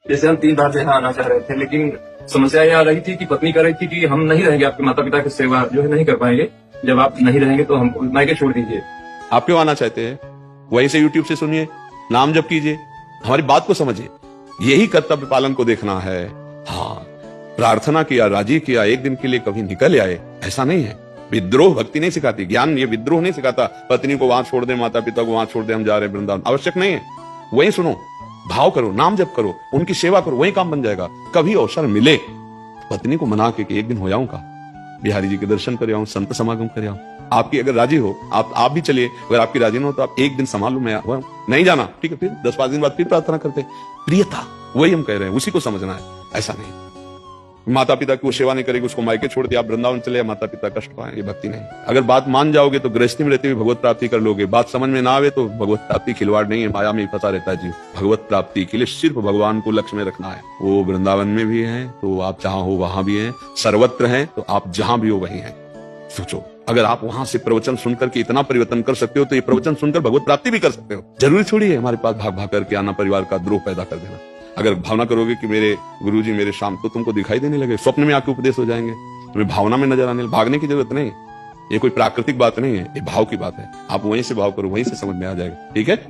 जैसे हम 3 बार से यहाँ आना चाह रहे थे, लेकिन समस्या यह आ रही थी कि पत्नी कह रही थी कि हम नहीं रहेंगे, आपके माता पिता की सेवा जो है नहीं कर पाएंगे, जब आप नहीं रहेंगे तो हमको मायके छोड़ दीजिए। आप क्यों आना चाहते हैं? वहीं से यूट्यूब से सुनिए, नाम जप कीजिए, हमारी बात को समझिए। यही कर्तव्य पालन को देखना है। हाँ, प्रार्थना किया, राजी किया, एक दिन के लिए कभी निकल आए, ऐसा नहीं है। विद्रोह भक्ति नहीं सिखाती, ज्ञान ये विद्रोह नहीं सिखाता। पत्नी को वहां छोड़ दे, माता पिता को वहां छोड़ दे, हम जा रहे हैं वृंदावन, आवश्यक नहीं है। वहीं सुनो, भाव करो, नाम जप करो, उनकी सेवा करो, वही काम बन जाएगा। कभी अवसर मिले पत्नी को मना के कि एक दिन हो जाऊंगा, बिहारी जी के दर्शन कर आऊं, संत समागम कर आऊं। आपकी अगर राजी हो, आप भी चलिए। अगर आपकी राजी ना हो तो आप एक दिन संभाल लो, मैं नहीं जाना, ठीक है, फिर 10-5 दिन बाद फिर प्रार्थना करते। प्रियता, वही हम कह रहे हैं, उसी को समझना है। ऐसा नहीं माता पिता की वो सेवा नहीं करेगी, उसको मायके छोड़ दिया, आप वृंदावन चले, माता पिता कष्ट पाए, ये भक्ति नहीं। अगर बात मान जाओगे तो गृहस्थी में रहते हुए भगवत प्राप्ति कर लोगे। बात समझ में ना आवे तो भगवत प्राप्ति खिलवाड़ नहीं है, माया में फंसा रहता है जीव। भगवत प्राप्ति के लिए सिर्फ भगवान को लक्ष्य में रखना है। वो वृंदावन में भी है तो आप जहां हो वहां भी हैं, सर्वत्र हैं तो आप जहां भी हो वहीं हैं। सोचो, अगर आप वहां से प्रवचन सुनकर के इतना परिवर्तन कर सकते हो तो ये प्रवचन सुनकर भगवत प्राप्ति भी कर सकते हो। जरूरी थोड़ी है हमारे पास भाग भाग करके आना, परिवार का द्रोह पैदा कर देना। अगर भावना करोगे कि मेरे गुरुजी मेरे शाम, तो तुमको दिखाई देने लगे, स्वप्न में आके उपदेश हो जाएंगे, तुम्हें भावना में नजर आने। भागने की जरूरत नहीं, ये कोई प्राकृतिक बात नहीं है, ये भाव की बात है। आप वहीं से भाव करो, वहीं से समझ में आ जाएगा। ठीक है।